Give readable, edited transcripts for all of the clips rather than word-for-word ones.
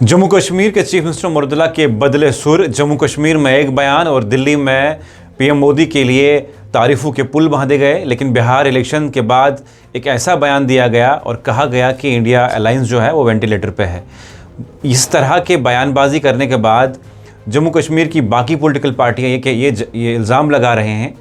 जम्मू कश्मीर के chief minister Murtaza के बदले सुर। जम्मू कश्मीर में एक बयान और दिल्ली में पीएम मोदी के लिए तारीफ़ों के पुल बांधे गए, लेकिन बिहार इलेक्शन के बाद एक ऐसा बयान दिया गया और कहा गया कि इंडिया अलायंस जो है वो वेंटिलेटर पे है। इस तरह के बयानबाजी करने के बाद जम्मू कश्मीर की बाकी पॉलिटिकल पार्टियाँ ये इल्ज़ाम लगा रहे हैं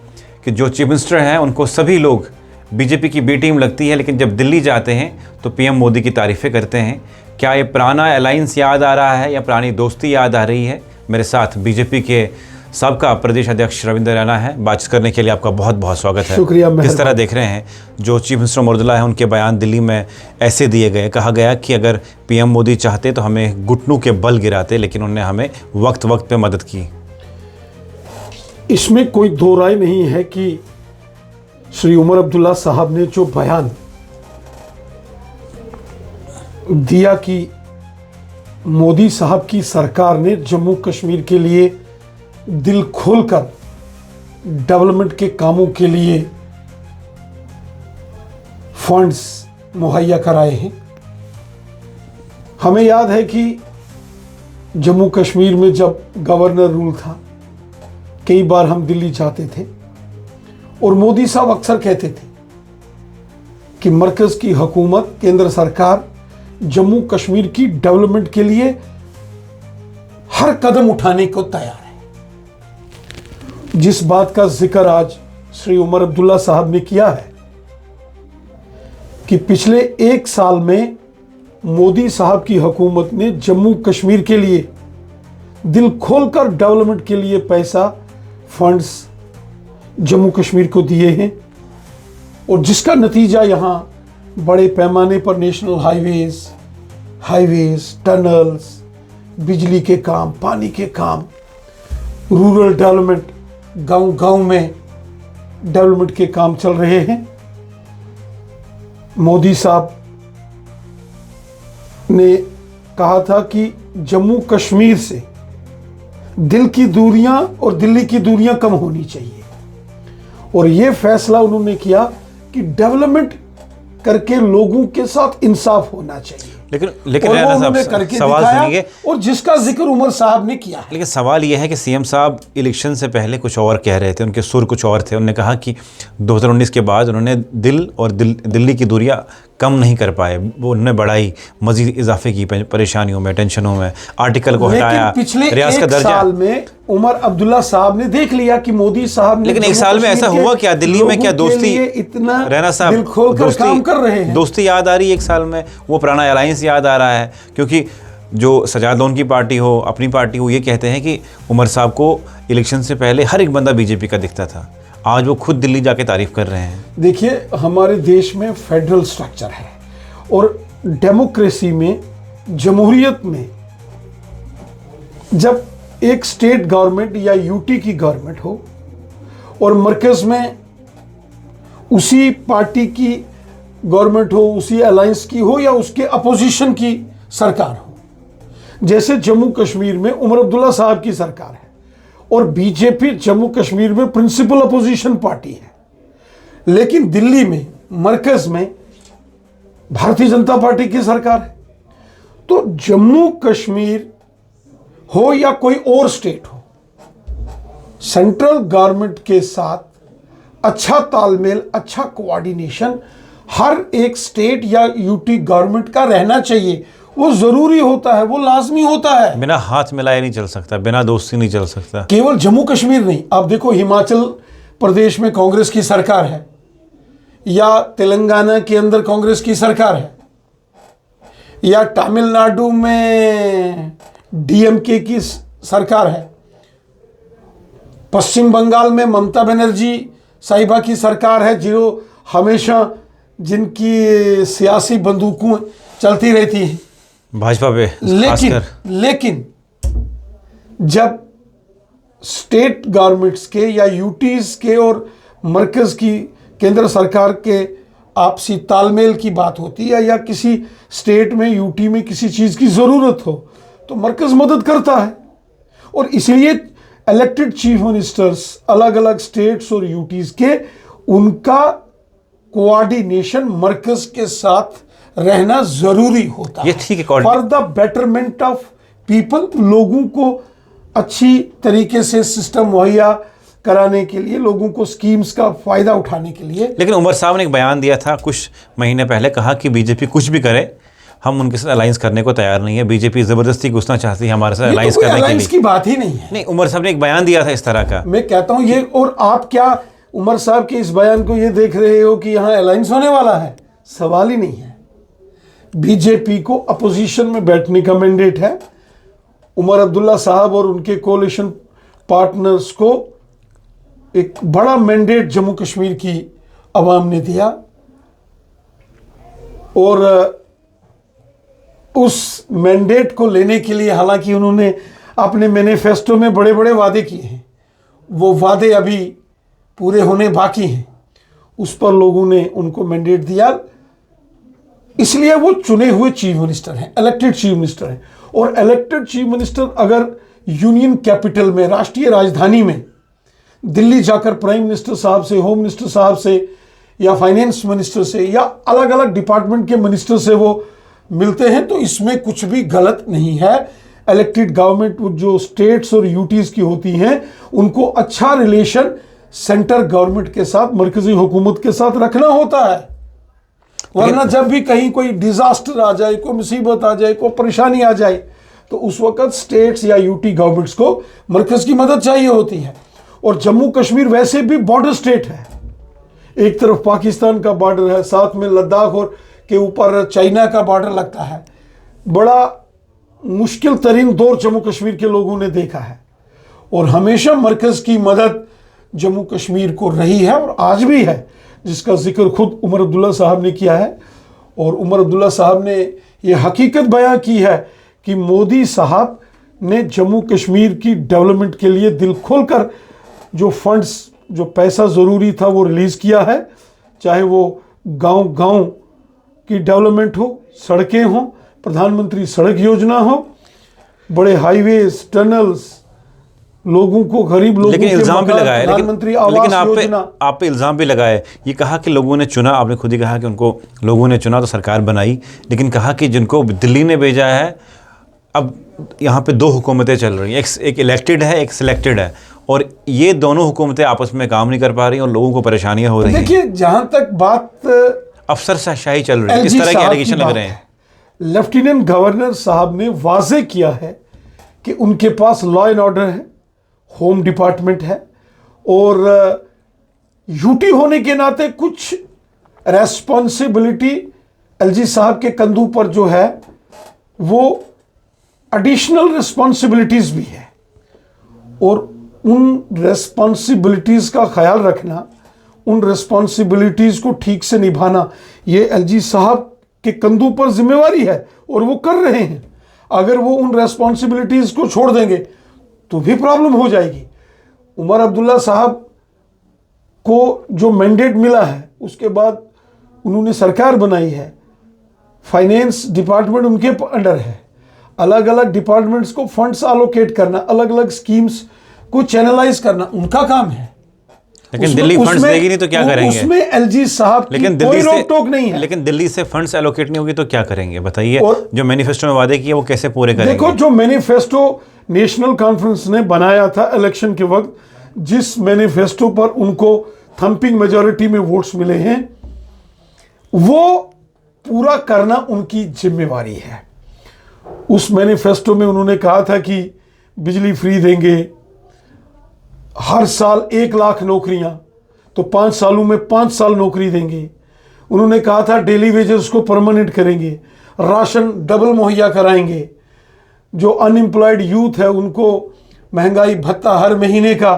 कि जो चीफ मिनिस्टर हैं उनको सभी लोग बीजेपी की बी टीम लगती है, लेकिन जब दिल्ली जाते हैं तो पीएम मोदी की तारीफ़ें करते हैं। क्या ये पुराना अलायंस याद आ रहा है या पुरानी दोस्ती याद आ रही है? मेरे साथ बीजेपी के सबका प्रदेश अध्यक्ष रविंद्र रैना है। बातचीत करने के लिए आपका बहुत बहुत स्वागत है। शुक्रिया। किस तरह देख रहे हैं जो चीफ मिनिस्टर मुर्तज़ा हैं, उनके बयान दिल्ली में ऐसे दिए गए, कहा गया कि अगर पीएम मोदी चाहते तो हमें घुटनों के बल गिराते, लेकिन उन्होंने हमें वक्त वक्त पे मदद की। इसमें कोई दो राय नहीं है कि श्री उमर अब्दुल्ला साहब ने जो बयान दिया कि मोदी साहब की सरकार ने जम्मू कश्मीर के लिए दिल खोलकर डेवलपमेंट के कामों के लिए फंड्स मुहैया कराए हैं। हमें याद है कि जम्मू कश्मीर में जब गवर्नर रूल था, कई बार हम दिल्ली जाते थे और मोदी साहब अक्सर कहते थे कि मरकज की हुकूमत, केंद्र सरकार जम्मू कश्मीर की डेवलपमेंट के लिए हर कदम उठाने को तैयार है। जिस बात का जिक्र आज श्री उमर अब्दुल्ला साहब ने किया है कि पिछले एक साल में मोदी साहब की हुकूमत ने जम्मू कश्मीर के लिए दिल खोलकर डेवलपमेंट के लिए पैसा, फंड्स जम्मू कश्मीर को दिए हैं और जिसका नतीजा यहाँ बड़े पैमाने पर नेशनल हाईवेज, टनल्स, बिजली के काम, पानी के काम, रूरल डेवलपमेंट, गांव-गांव में डेवलपमेंट के काम चल रहे हैं। मोदी साहब ने कहा था कि जम्मू कश्मीर से दिल की दूरियां और दिल्ली की दूरियां कम होनी चाहिए और ये फैसला उन्होंने किया कि डेवलपमेंट करके लोगों के साथ इंसाफ होना चाहिए। लेकिन उन्होंने करके सवाल सुनिए, और जिसका जिक्र उमर साहब ने किया है। लेकिन सवाल यह है कि सीएम साहब इलेक्शन से पहले कुछ और कह रहे थे, उनके सुर कुछ और थे। उन्होंने कहा कि 2019 के बाद उन्होंने दिल्ली की दूरियां कम नहीं कर पाए, वो उन्होंने बढ़ाई, मजीद इजाफे की परेशानियों में, टेंशनों में, आर्टिकल को हटाया, पिछले रियासत का एक दर्जा। साल में उमर अब्दुल्ला साहब ने देख लिया कि मोदी साहब ने, लेकिन एक साल में ऐसा हुआ क्या? दिल्ली में क्या दोस्ती, इतना रैना साहब, दिल खोलकर काम कर रहे हैं? दोस्ती याद आ रही है एक साल में? वो पुराना अलायंस याद आ रहा है? क्योंकि जो सजाद लोन की पार्टी हो, अपनी पार्टी हो, ये कहते हैं कि उमर साहब को इलेक्शन से पहले हर एक बंदा बीजेपी का दिखता था, आज वो खुद दिल्ली जाके तारीफ कर रहे हैं। देखिए, हमारे देश में फेडरल स्ट्रक्चर है और डेमोक्रेसी में, जमहूरियत में, जब एक स्टेट गवर्नमेंट या यूटी की गवर्नमेंट हो और मरकज में उसी पार्टी की गवर्नमेंट हो, उसी अलायंस की हो या उसके अपोजिशन की सरकार हो, जैसे जम्मू कश्मीर में उमर अब्दुल्ला साहब की सरकार है और बीजेपी जम्मू कश्मीर में प्रिंसिपल अपोजिशन पार्टी है, लेकिन दिल्ली में, मरकज में भारतीय जनता पार्टी की सरकार है। तो जम्मू कश्मीर हो या कोई और स्टेट हो, सेंट्रल गवर्नमेंट के साथ अच्छा तालमेल, अच्छा कोऑर्डिनेशन हर एक स्टेट या यूटी गवर्नमेंट का रहना चाहिए। वो जरूरी होता है, वो लाजमी होता है। बिना हाथ मिलाए नहीं चल सकता, बिना दोस्ती नहीं चल सकता। केवल जम्मू कश्मीर नहीं, आप देखो हिमाचल प्रदेश में कांग्रेस की सरकार है या तेलंगाना के अंदर कांग्रेस की सरकार है या तमिलनाडु में डीएमके की सरकार है, पश्चिम बंगाल में ममता बनर्जी साहिबा की सरकार है, जो हमेशा जिनकी सियासी बंदूकों चलती रहती हैं भाजपा पे। लेकिन जब स्टेट गवर्नमेंट्स के या यूटीज के और मरकज की, केंद्र सरकार के आपसी तालमेल की बात होती है या किसी स्टेट में, यूटी में किसी चीज़ की ज़रूरत हो, तो मरकज मदद करता है। और इसलिए इलेक्टेड चीफ मिनिस्टर्स अलग अलग स्टेट्स और यूटीज के, उनका कोऑर्डिनेशन मरकज के साथ रहना जरूरी होता ये ठीक है, for the betterment of people, लोगों को अच्छी तरीके से सिस्टम मुहैया कराने के लिए, लोगों को स्कीम्स का फायदा उठाने के लिए। लेकिन उमर साहब ने एक बयान दिया था कुछ महीने पहले, कहा कि बीजेपी कुछ भी करे हम उनके साथ अलायंस करने को तैयार नहीं है, बीजेपी जबरदस्ती घुसना चाहती है हमारे साथ अलायंस करने के लिए। की बात ही नहीं है। नहीं, उमर साहब ने एक बयान दिया था इस तरह का। मैं कहता हूं ये, और आप क्या उमर साहब के इस बयान को ये देख रहे हो कि यहां अलायंस होने वाला है? सवाल ही नहीं है। बीजेपी को अपोजिशन में बैठने का मैंडेट है। उमर अब्दुल्ला साहब और उनके कोalition पार्टनर्स को एक बड़ा मैंडेट जम्मू कश्मीर की अवाम ने दिया, और उस मैंडेट को लेने के लिए हालांकि उन्होंने अपने मैनिफेस्टो में बड़े बड़े वादे किए हैं, वो वादे अभी पूरे होने बाकी हैं। उस पर लोगों ने उनको मैंडेट दिया, इसलिए वो चुने हुए चीफ मिनिस्टर हैं, इलेक्टेड चीफ मिनिस्टर हैं। और इलेक्टेड चीफ मिनिस्टर अगर यूनियन कैपिटल में, राष्ट्रीय राजधानी में दिल्ली जाकर प्राइम मिनिस्टर साहब से, होम मिनिस्टर साहब से, या फाइनेंस मिनिस्टर से, या अलग अलग डिपार्टमेंट के मिनिस्टर से वो मिलते हैं, तो इसमें कुछ भी गलत नहीं है। इलेक्टेड गवर्नमेंट जो स्टेट्स और यूटीज की होती हैं, उनको अच्छा रिलेशन सेंटर गवर्नमेंट के साथ, मरकजी हुकूमत के साथ रखना होता है। वरना जब भी कहीं कोई डिजास्टर आ जाए, कोई मुसीबत आ जाए, कोई परेशानी आ जाए, तो उस वक्त स्टेट्स या यूटी गवर्नमेंट्स को मरकज की मदद चाहिए होती है। और जम्मू कश्मीर वैसे भी बॉर्डर स्टेट है, एक तरफ पाकिस्तान का बॉर्डर है, साथ में लद्दाख और के ऊपर चाइना का बॉर्डर लगता है। बड़ा मुश्किल तरीन दौर जम्मू कश्मीर के लोगों ने देखा है, और हमेशा मरकज की मदद जम्मू कश्मीर को रही है और आज भी है, जिसका जिक्र खुद उमर अब्दुल्ला साहब ने किया है। और उमर अब्दुल्ला साहब ने यह हकीकत बयां की है कि मोदी साहब ने जम्मू कश्मीर की डेवलपमेंट के लिए दिल खोलकर जो फंड्स, जो पैसा ज़रूरी था वो रिलीज़ किया है, चाहे वो गांव-गांव की डेवलपमेंट हो, सड़कें हों, प्रधानमंत्री सड़क योजना हो, बड़े हाईवेज, टनल्स, लोगों को, गरीब लोगों लेकिन के इल्जाम भी मकान, लगाया, प्रधानमंत्री लेकिन आवास योजना। आप पे इल्जाम भी लगाए, ये कहा कि लोगों ने चुना, आपने खुद ही कहा कि उनको लोगों ने चुना तो सरकार बनाई, लेकिन कहा कि जिनको दिल्ली ने भेजा है, अब यहाँ पे दो हुकूमतें चल रही हैं, एक इलेक्टेड है, एक सिलेक्टेड है, और ये दोनों हुकूमतें आपस में काम नहीं कर पा रही और लोगों को परेशानियां हो रही हैं। देखिए, जहां तक बात अफसरशाही चल रही है, किस तरह के एलिगेशन लग रहे हैं? लेफ्टिनेंट गवर्नर साहब ने वाजे किया है कि उनके पास लॉ एंड ऑर्डर है, होम डिपार्टमेंट है, और यूटी होने के नाते कुछ रेस्पॉन्सिबिलिटी एलजी साहब के कंधों पर जो है वो एडिशनल रिस्पॉन्सिबिलिटीज भी है, और उन रेस्पॉन्सिबिलिटीज का ख्याल रखना, उन रेस्पॉन्सिबिलिटीज को ठीक से निभाना, ये एलजी साहब के कंधों पर जिम्मेवारी है और वो कर रहे हैं। अगर वो उन रेस्पॉन्सिबिलिटीज को छोड़ देंगे तो भी प्रॉब्लम हो जाएगी। उमर अब्दुल्ला साहब को जो मैंडेट मिला है, उसके बाद उन्होंने सरकार बनाई है, फाइनेंस डिपार्टमेंट उनके अंडर है, अलग अलग डिपार्टमेंट्स को फंड्स एलोकेट करना, अलग अलग स्कीम्स को चैनलाइज करना उनका काम है। लेकिन दिल्ली फंड्स देगी नहीं तो क्या करेंगे? उसमें एलजी साहब की कोई रोक टोक नहीं है। लेकिन दिल्ली से फंड्स एलोकेट नहीं होगी तो क्या करेंगे बताइए? जो मैनिफेस्टो में वादे किए वो कैसे पूरे करेंगे? देखो, जो मैनिफेस्टो नेशनल कॉन्फ्रेंस ने बनाया था इलेक्शन के वक्त, जिस मैनिफेस्टो पर उनको थंपिंग मेजॉरिटी में वोट्स मिले हैं, वो पूरा करना उनकी जिम्मेवारी है। उस मैनिफेस्टो में उन्होंने कहा था कि बिजली फ्री देंगे, हर साल 1 लाख नौकरियां, तो 5 सालों में 5 साल नौकरी देंगे। उन्होंने कहा था डेली वेजेस को परमानेंट करेंगे, राशन डबल मुहैया कराएंगे, जो अनएम्प्लॉयड यूथ है उनको महंगाई भत्ता हर महीने का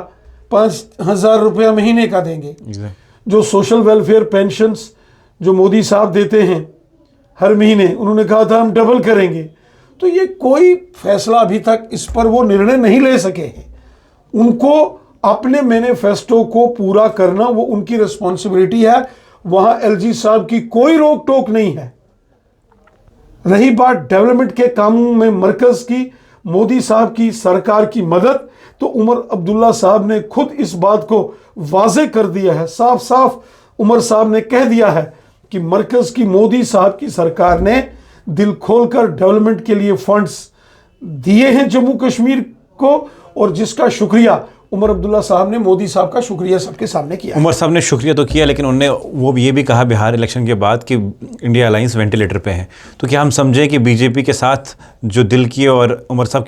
5,000 रुपया महीने का देंगे। जो सोशल वेलफेयर पेंशन्स जो मोदी साहब देते हैं हर महीने, उन्होंने कहा था हम डबल करेंगे। तो ये कोई फैसला अभी तक इस पर वो निर्णय नहीं ले सके हैं। उनको अपने मैनिफेस्टो को पूरा करना वो उनकी रिस्पॉन्सिबिलिटी है, वहां एलजी साहब की कोई रोक टोक नहीं है। रही बात डेवलपमेंट के कामों में मरकज की, मोदी साहब की सरकार की मदद, तो उमर अब्दुल्ला साहब ने खुद इस बात को वाजे कर दिया है, साफ साफ उमर साहब ने कह दिया है कि मरकज की मोदी साहब की सरकार ने दिल खोलकर डेवलपमेंट के लिए फंड्स दिए हैं जम्मू कश्मीर को, और जिसका शुक्रिया उमर अब्दुल्ला साहब ने मोदी साहब का शुक्रिया सबके सामने किया। उमर साहब ने शुक्रिया तो किया, लेकिन उन्होंने वो ये भी कहा बिहार इलेक्शन के बाद कि इंडिया अलायंस वेंटिलेटर पे है। तो क्या हम समझें कि बीजेपी के साथ जो दिल्ली की और उमर साहब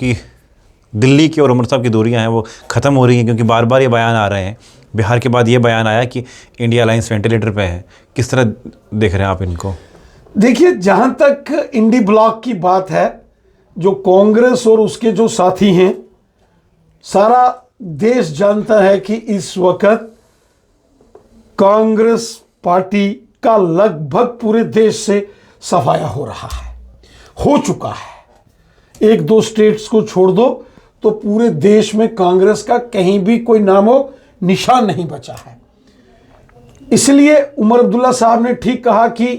की दूरियां हैं वो ख़त्म हो रही हैं, क्योंकि बार बार ये बयान आ रहे हैं। बिहार के बाद ये बयान आया कि इंडिया अलायंस वेंटिलेटर पे है। किस तरह देख रहे हैं आप इनको? देखिए, जहां तक इंडी ब्लॉक की बात है, जो कांग्रेस और उसके जो साथी हैं, सारा देश जानता है कि इस वक्त कांग्रेस पार्टी का लगभग पूरे देश से सफाया हो रहा है, हो चुका है। एक दो स्टेट्स को छोड़ दो तो पूरे देश में कांग्रेस का कहीं भी कोई नामो निशान नहीं बचा है। इसलिए उमर अब्दुल्ला साहब ने ठीक कहा कि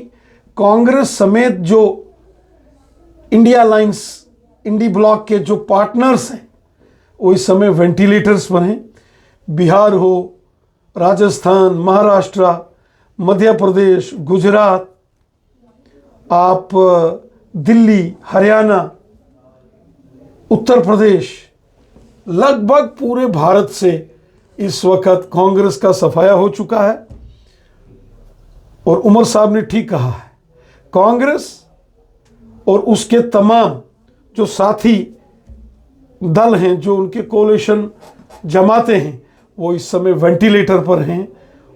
कांग्रेस समेत जो इंडिया अलायंस, इंडी ब्लॉक के जो पार्टनर्स हैं, वो इस समय वेंटिलेटर्स पर हैं। बिहार हो, राजस्थान, महाराष्ट्र, मध्य प्रदेश, गुजरात, आप दिल्ली, हरियाणा, उत्तर प्रदेश, लगभग पूरे भारत से इस वक्त कांग्रेस का सफाया हो चुका है। और उमर साहब ने ठीक कहा है, कांग्रेस और उसके तमाम जो साथी दल हैं, जो उनके कोalition जमाते हैं, वो इस समय वेंटिलेटर पर हैं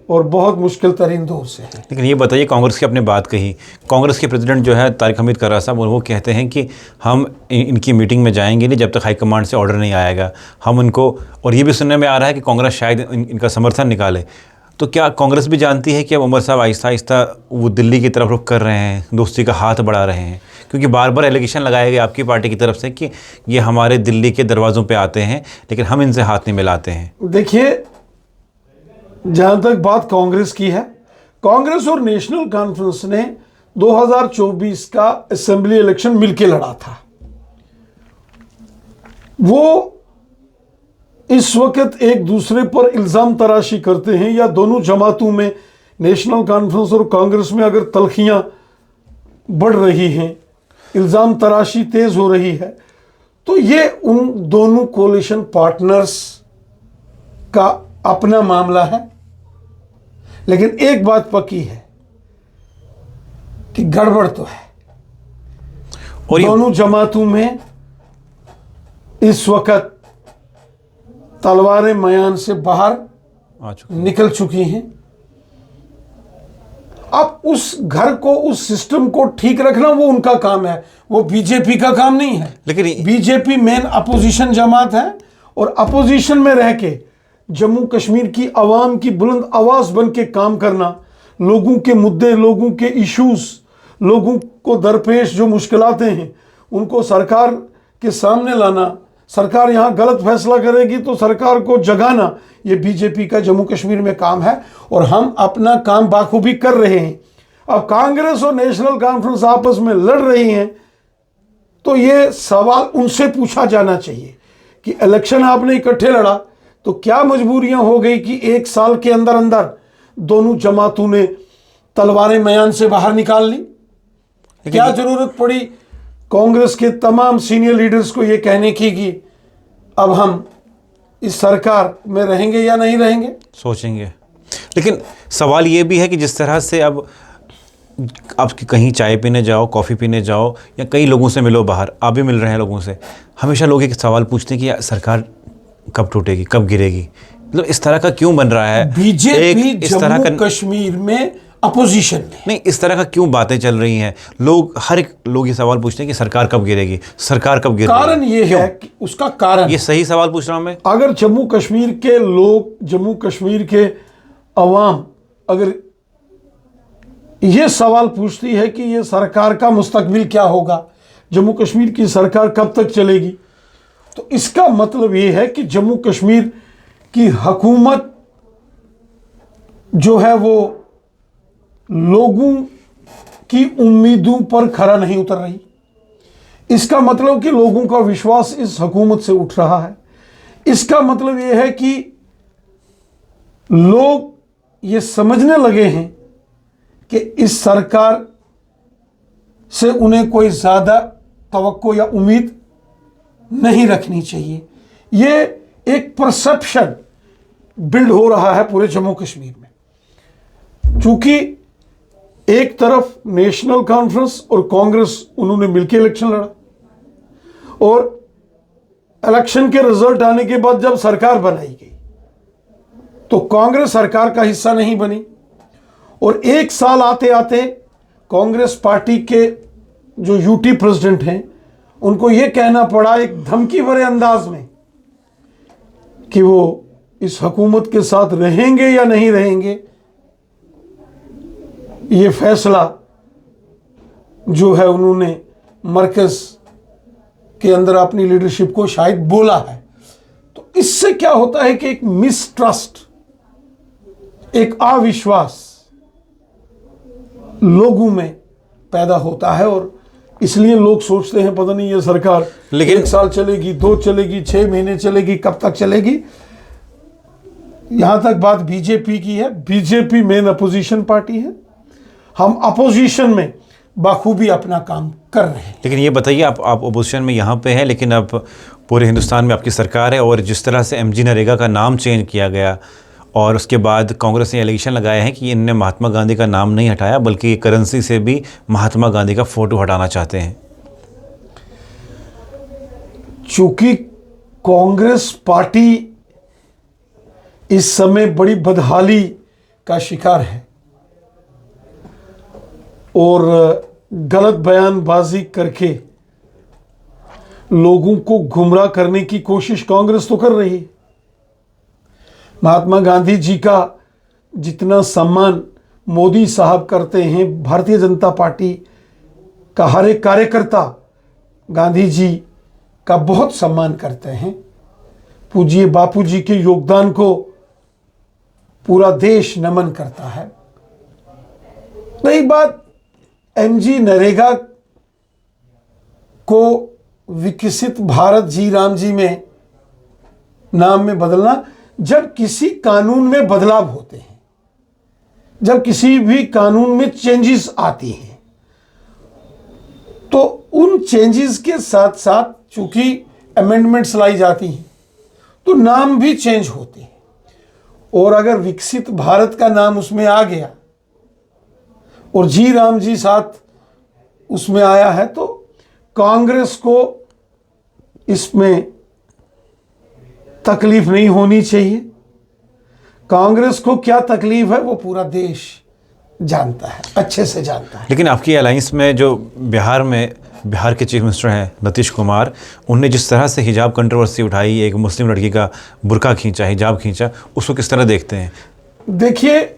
और बहुत मुश्किल तरीन दौर से हैं। लेकिन ये बताइए, कांग्रेस की आपने बात कही, कांग्रेस के प्रेसिडेंट जो है तारिक हमीद कर्रा साहब, वो कहते हैं कि हम इनकी मीटिंग में जाएंगे नहीं जब तक हाईकमांड से ऑर्डर नहीं आएगा। हम उनको, और ये भी सुनने में आ रहा है कि कांग्रेस शायद इनका समर्थन निकाले। तो क्या कांग्रेस भी जानती है कि अब उमर साहब आहिस्ता आहिस्ता वो दिल्ली की तरफ रुख कर रहे हैं, दोस्ती का हाथ बढ़ा रहे हैं? क्योंकि बार बार एलिगेशन लगाए गए आपकी पार्टी की तरफ से कि ये हमारे दिल्ली के दरवाज़ों पे आते हैं, लेकिन हम इनसे हाथ नहीं मिलाते हैं। देखिए, जहां तक बात कांग्रेस की है, कांग्रेस और नेशनल कॉन्फ्रेंस ने 2024 का असेंबली इलेक्शन मिलकर लड़ा था। वो इस वक्त एक दूसरे पर इल्ज़ाम तराशी करते हैं, या दोनों जमातों में, नेशनल कॉन्फ्रेंस और कांग्रेस में अगर तलखियां बढ़ रही हैं, इल्ज़ाम तराशी तेज हो रही है, तो ये उन दोनों कोalition पार्टनर्स का अपना मामला है। लेकिन एक बात पक्की है कि गड़बड़ तो है, और दोनों जमातों में इस वक्त तलवारें मयान से बाहर निकल चुकी हैं। अब उस घर को, उस सिस्टम को ठीक रखना वो उनका काम है, वो बीजेपी का काम नहीं है। लेकिन बीजेपी मेन अपोजिशन जमात है, और अपोजिशन में रह के जम्मू कश्मीर की आवाम की बुलंद आवाज बन के काम करना, लोगों के मुद्दे, लोगों के इश्यूज, लोगों को दरपेश जो मुश्किलातें हैं, उनको सरकार के सामने लाना, सरकार यहाँ गलत फैसला करेगी तो सरकार को जगाना, ये बीजेपी का जम्मू कश्मीर में काम है, और हम अपना काम बाखूबी कर रहे हैं। अब कांग्रेस और नेशनल कॉन्फ्रेंस आपस में लड़ रही हैं, तो ये सवाल उनसे पूछा जाना चाहिए कि इलेक्शन आपने इकट्ठे लड़ा, तो क्या मजबूरियां हो गई कि एक साल के अंदर अंदर दोनों जमातों ने तलवारें मयान से बाहर निकाल ली? क्या जरूरत पड़ी कांग्रेस के तमाम सीनियर लीडर्स को ये कहने की कि अब हम इस सरकार में रहेंगे या नहीं रहेंगे? सोचेंगे। लेकिन सवाल ये भी है कि जिस तरह से अब आप कहीं चाय पीने जाओ, कॉफ़ी पीने जाओ, या कई लोगों से मिलो बाहर, आप भी मिल रहे हैं लोगों से, हमेशा लोग एक सवाल पूछते हैं कि सरकार कब टूटेगी, कब गिरेगी। मतलब इस तरह का क्यों बन रहा है? बीजेपी जम्मू कश्मीर में अपोजिशन में नहीं, इस तरह का क्यों बातें चल रही हैं? लोग, हर एक लोग ये सवाल पूछते हैं कि सरकार कब गिरेगी, सरकार कब गिरेगी। कारण ये है कि उसका कारण, ये सही सवाल पूछ रहा हूं मैं। अगर जम्मू कश्मीर के लोग, जम्मू कश्मीर के अवाम अगर ये सवाल पूछती है कि ये सरकार का मुस्तकबिल क्या होगा, जम्मू कश्मीर की सरकार कब तक चलेगी, तो इसका मतलब ये है कि जम्मू कश्मीर की हुकूमत जो है वो लोगों की उम्मीदों पर खरा नहीं उतर रही। इसका मतलब कि लोगों का विश्वास इस हुकूमत से उठ रहा है। इसका मतलब यह है कि लोग ये समझने लगे हैं कि इस सरकार से उन्हें कोई ज़्यादा तवक्को या उम्मीद नहीं रखनी चाहिए। ये एक परसेप्शन बिल्ड हो रहा है पूरे जम्मू कश्मीर में। चूंकि एक तरफ नेशनल कॉन्फ्रेंस और कांग्रेस उन्होंने मिलकर इलेक्शन लड़ा, और इलेक्शन के रिजल्ट आने के बाद जब सरकार बनाई गई तो कांग्रेस सरकार का हिस्सा नहीं बनी, और एक साल आते आते कांग्रेस पार्टी के जो यूटी प्रेसिडेंट हैं उनको यह कहना पड़ा एक धमकी भरे अंदाज में कि वो इस हुकूमत के साथ रहेंगे या नहीं रहेंगे, ये फैसला जो है उन्होंने मरकज के अंदर अपनी लीडरशिप को शायद बोला है। तो इससे क्या होता है कि एक मिसट्रस्ट, एक अविश्वास लोगों में पैदा होता है, और इसलिए लोग सोचते हैं पता नहीं ये सरकार लेकिन 1 साल चलेगी, 2 चलेगी, 6 महीने चलेगी, कब तक चलेगी। यहां तक बात बीजेपी की है। बीजेपी मेन अपोजिशन पार्टी है, हम अपोजिशन में बाखूबी अपना काम कर रहे हैं। लेकिन ये बताइए, आप अपोजिशन में यहाँ पे हैं, लेकिन अब पूरे हिंदुस्तान में आपकी सरकार है, और जिस तरह से एमजी नरेगा का नाम चेंज किया गया, और उसके बाद कांग्रेस ने एलिगेशन लगाया है कि इनने महात्मा गांधी का नाम नहीं हटाया बल्कि करेंसी से भी महात्मा गांधी का फोटो हटाना चाहते हैं। चूंकि कांग्रेस पार्टी इस समय बड़ी बदहाली का शिकार है और गलत बयानबाजी करके लोगों को गुमराह करने की कोशिश कांग्रेस तो कर रही है। महात्मा गांधी जी का जितना सम्मान मोदी साहब करते हैं, भारतीय जनता पार्टी का हर एक कार्यकर्ता गांधी जी का बहुत सम्मान करते हैं। पूज्य बापू जी के योगदान को पूरा देश नमन करता है। रही बात एमजी नरेगा को विकसित भारत जी राम जी में नाम में बदलना, जब किसी कानून में बदलाव होते हैं, जब किसी भी कानून में चेंजेस आती हैं, तो उन चेंजेस के साथ साथ चूंकि अमेंडमेंट्स लाई जाती हैं तो नाम भी चेंज होते हैं। और अगर विकसित भारत का नाम उसमें आ गया और जी राम जी साथ उसमें आया है, तो कांग्रेस को इसमें तकलीफ नहीं होनी चाहिए। कांग्रेस को क्या तकलीफ है वो पूरा देश जानता है, अच्छे से जानता है। लेकिन आपकी अलायंस में जो बिहार के चीफ मिनिस्टर हैं नीतीश कुमार, उनने जिस तरह से हिजाब कंट्रोवर्सी उठाई, एक मुस्लिम लड़की का बुर्का खींचा, हिजाब खींचा, उसको किस तरह देखते हैं? देखिए,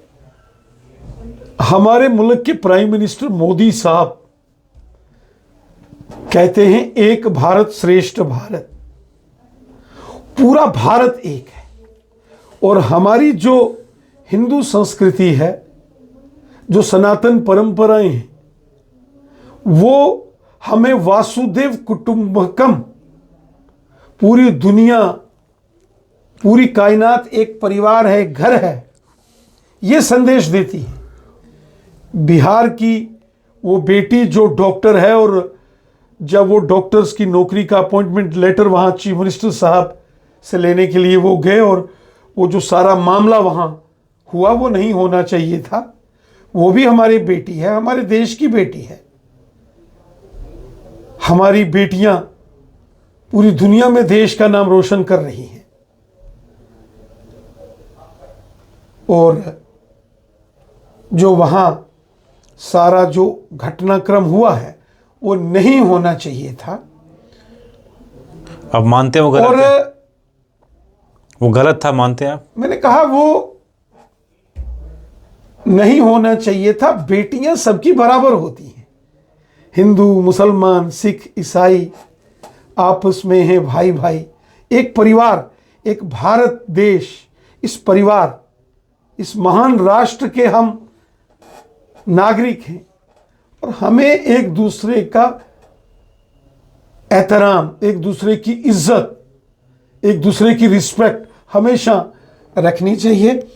हमारे मुल्क के प्राइम मिनिस्टर मोदी साहब कहते हैं एक भारत श्रेष्ठ भारत, पूरा भारत एक है। और हमारी जो हिंदू संस्कृति है, जो सनातन परंपराएं हैं, वो हमें वासुदेव कुटुंबकम, पूरी दुनिया, पूरी कायनात एक परिवार है, एक घर है, ये संदेश देती है। बिहार की वो बेटी जो डॉक्टर है, और जब वो डॉक्टर्स की नौकरी का अपॉइंटमेंट लेटर वहाँ चीफ मिनिस्टर साहब से लेने के लिए वो गए, और वो जो सारा मामला वहाँ हुआ वो नहीं होना चाहिए था, वो भी हमारी बेटी है, हमारे देश की बेटी है। हमारी बेटियां पूरी दुनिया में देश का नाम रोशन कर रही हैं। और जो वहाँ सारा जो घटनाक्रम हुआ है वो नहीं होना चाहिए था। अब मानते हैं वो गलत है? वो गलत था, मानते हैं आप? मैंने कहा वो नहीं होना चाहिए था। बेटियां सबकी बराबर होती हैं, हिंदू, मुसलमान, सिख, ईसाई आपस में हैं भाई भाई, एक परिवार, एक भारत देश। इस परिवार, इस महान राष्ट्र के हम नागरिक हैं, और हमें एक दूसरे का एहतराम, एक दूसरे की इज्जत, एक दूसरे की रिस्पेक्ट हमेशा रखनी चाहिए।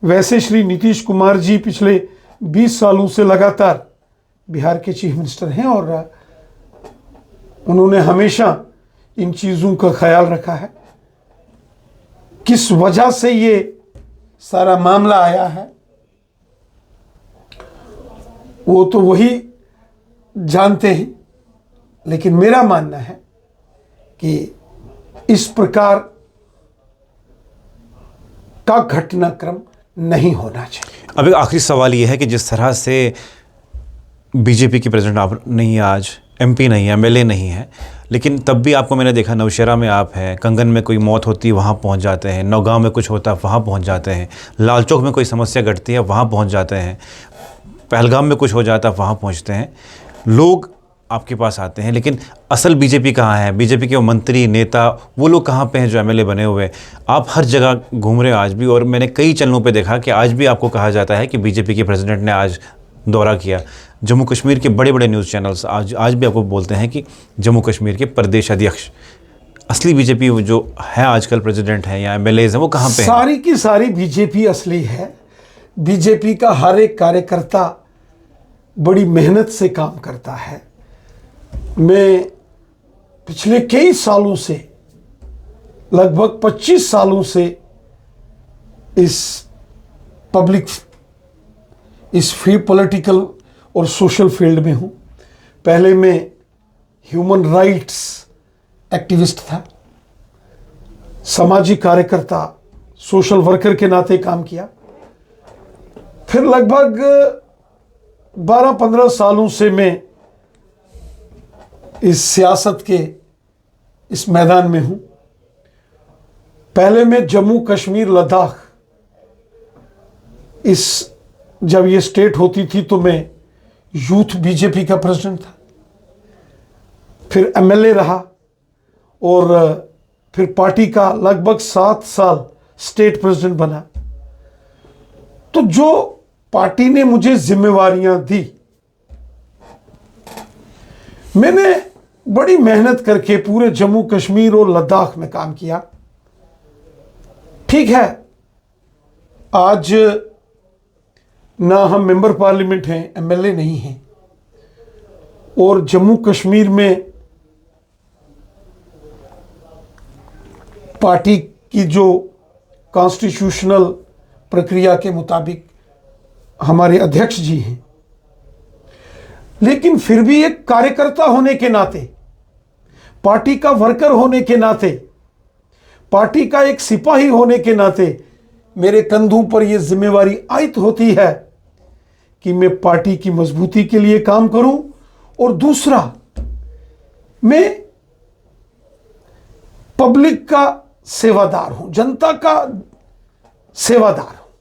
वैसे श्री नीतीश कुमार जी पिछले 20 सालों से लगातार बिहार के चीफ मिनिस्टर हैं और उन्होंने हमेशा इन चीज़ों का ख्याल रखा है। किस वजह से ये सारा मामला आया है वो तो वही जानते हैं, लेकिन मेरा मानना है कि इस प्रकार का घटनाक्रम नहीं होना चाहिए। अब एक आखिरी सवाल ये है कि जिस तरह से बीजेपी की प्रेसिडेंट आप नहीं, आज एमपी नहीं है, एमएलए नहीं है, लेकिन तब भी आपको मैंने देखा नौशेरा में आप हैं, कंगन में कोई मौत होती है वहाँ पहुँच जाते हैं, नौगांव में कुछ होता है वहाँ पहुँच जाते हैं, लाल चौक में कोई समस्या घटती है वहाँ पहुँच जाते हैं, पहलगाम में कुछ हो जाता है वहाँ पहुँचते हैं, लोग आपके पास आते हैं। लेकिन असल बीजेपी कहाँ है? बीजेपी के वो मंत्री नेता वो लोग कहाँ पे हैं जो एमएलए बने हुए? आप हर जगह घूम रहे हो आज भी, और मैंने कई चैनलों पे देखा कि आज भी आपको कहा जाता है कि बीजेपी के प्रेसिडेंट ने आज दौरा किया। जम्मू कश्मीर के बड़े बड़े न्यूज़ चैनल्स आज भी आपको बोलते हैं कि जम्मू कश्मीर के प्रदेश अध्यक्ष, असली बीजेपी जो है आजकल प्रेसिडेंट है या एमएलए हैं वो कहाँ पे हैं? सारी की सारी बीजेपी असली है। बीजेपी का हर एक कार्यकर्ता बड़ी मेहनत से काम करता है। मैं पिछले कई सालों से, लगभग 25 सालों से इस पॉलिटिकल और सोशल फील्ड में हूँ। पहले मैं ह्यूमन राइट्स एक्टिविस्ट था, सामाजिक कार्यकर्ता, सोशल वर्कर के नाते काम किया। फिर लगभग 12-15 सालों से मैं इस सियासत के इस मैदान में हूँ। पहले मैं जम्मू कश्मीर लद्दाख, जब ये स्टेट होती थी तो मैं यूथ बीजेपी का प्रेसिडेंट था, फिर एमएलए रहा और फिर पार्टी का लगभग 7 साल स्टेट प्रेसिडेंट बना। तो जो पार्टी ने मुझे जिम्मेवारियां दी, मैंने बड़ी मेहनत करके पूरे जम्मू कश्मीर और लद्दाख में काम किया। ठीक है, आज ना हम मेंबर पार्लियामेंट हैं, एमएलए नहीं हैं, और जम्मू कश्मीर में पार्टी की जो कॉन्स्टिट्यूशनल प्रक्रिया के मुताबिक हमारे अध्यक्ष जी हैं, लेकिन फिर भी एक कार्यकर्ता होने के नाते, पार्टी का वर्कर होने के नाते, पार्टी का एक सिपाही होने के नाते मेरे कंधों पर यह जिम्मेवारी आयत होती है कि मैं पार्टी की मजबूती के लिए काम करूं, और दूसरा मैं पब्लिक का सेवादार हूं, जनता का सेवादार हूं,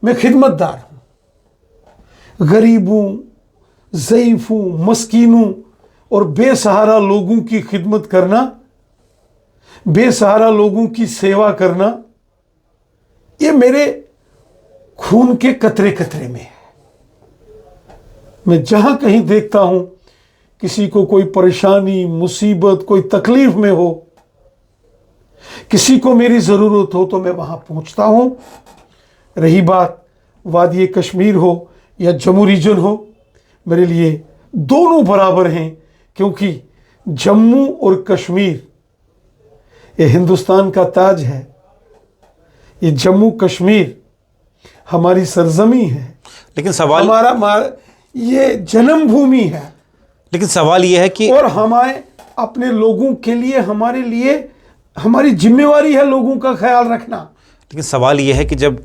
मैं खिदमतदार हूं। गरीबों, ज़ईफ़ों, मस्कीनों और बेसहारा लोगों की खिदमत करना, बेसहारा लोगों की सेवा करना, ये मेरे खून के कतरे कतरे में है। मैं जहां कहीं देखता हूं किसी को कोई परेशानी, मुसीबत, कोई तकलीफ में हो, किसी को मेरी ज़रूरत हो, तो मैं वहां पहुंचता हूं। रही बात वादी कश्मीर हो या जम्मू रीजन हो, मेरे लिए दोनों बराबर हैं, क्योंकि जम्मू और कश्मीर ये हिंदुस्तान का ताज है। ये जम्मू कश्मीर हमारी सरजमी है, लेकिन सवाल हमारा ये जन्मभूमि है। लेकिन सवाल ये है कि और हमारे अपने लोगों के लिए, हमारे लिए हमारी जिम्मेवारी है लोगों का ख्याल रखना। लेकिन सवाल ये है कि जब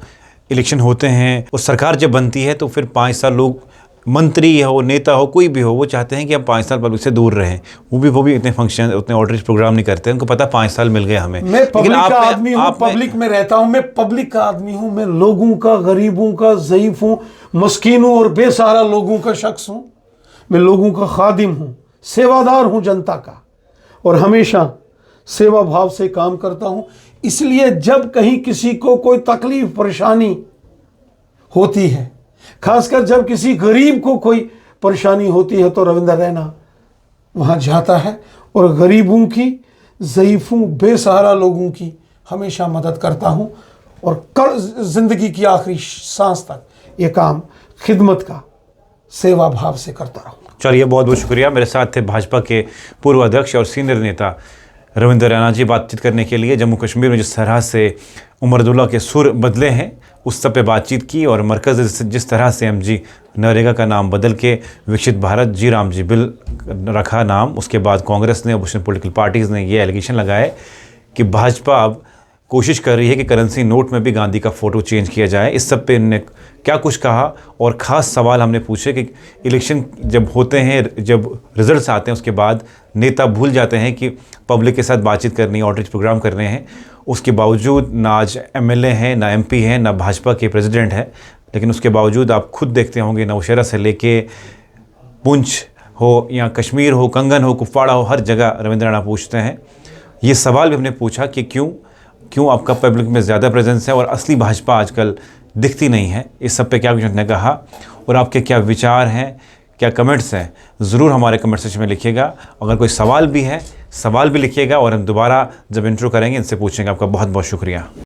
इलेक्शन होते हैं और सरकार जब बनती है तो फिर 5 साल लोग, मंत्री हो, नेता हो, कोई भी हो, वो चाहते हैं कि हम 5 साल पब्लिक से दूर रहें। वो भी इतने फंक्शन, उतने आउटरीच प्रोग्राम नहीं करते हैं। उनको पता 5 साल मिल गए हमें। मैं पब्लिक का आदमी हूँ, पब्लिक में रहता हूँ, मैं पब्लिक का आदमी हूँ, मैं लोगों का, गरीबों का, ज़ईफ़ों, मस्कीनों और बेसहारा लोगों का शख्स हूँ। मैं लोगों का खादिम हूँ, सेवादार हूँ जनता का, और हमेशा सेवा भाव से काम करता हूँ। इसलिए जब कहीं किसी को कोई तकलीफ, परेशानी होती है, खासकर जब किसी गरीब को कोई परेशानी होती है, तो रविंद्र रैना वहाँ जाता है और गरीबों की, ज़ईफ़ों, बेसहारा लोगों की हमेशा मदद करता हूँ, और ज़िंदगी की आखिरी सांस तक ये काम खिदमत का सेवा भाव से करता रहूँगा। चलिए, बहुत बहुत शुक्रिया। मेरे साथ थे भाजपा के पूर्व अध्यक्ष और सीनियर नेता रविंद्र रैना जी बातचीत करने के लिए। जम्मू कश्मीर में जिस तरह से उमर अब्दुल्ला के सुर बदले हैं उस सब पे बातचीत की, और मरकज़ जिस तरह से एमजी नरेगा का नाम बदल के विकसित भारत जी राम जी बिल रखा नाम, उसके बाद कांग्रेस ने, अपोजिशन पॉलिटिकल पार्टीज़ ने ये एलिगेशन लगाए कि भाजपा अब कोशिश कर रही है कि करेंसी नोट में भी गांधी का फ़ोटो चेंज किया जाए। इस सब पे इन्होंने क्या कुछ कहा, और ख़ास सवाल हमने पूछे कि इलेक्शन जब होते हैं, जब रिजल्ट्स आते हैं, उसके बाद नेता भूल जाते हैं कि पब्लिक के साथ बातचीत करनी है, आउटरीच प्रोग्राम करने हैं। उसके बावजूद ना आज एमएलए हैं, ना एमपी हैं, ना भाजपा के प्रेसिडेंट हैं, लेकिन उसके बावजूद आप खुद देखते होंगे नौशहरा से लेके पुंछ हो या कश्मीर हो, कंगन हो, कुपवाड़ा हो, हर जगह रविंद्र रैना पूछते हैं। ये सवाल भी हमने पूछा कि क्यों आपका पब्लिक में ज़्यादा प्रेजेंस है और असली भाजपा आजकल दिखती नहीं है। इस सब पे क्या कुछ उन्होंने कहा, और आपके क्या विचार हैं, क्या कमेंट्स हैं, ज़रूर हमारे कमेंट सेक्शन में लिखिएगा। अगर कोई सवाल भी है, सवाल भी लिखिएगा, और हम दोबारा जब इंट्रो करेंगे इनसे पूछेंगे। आपका बहुत बहुत शुक्रिया।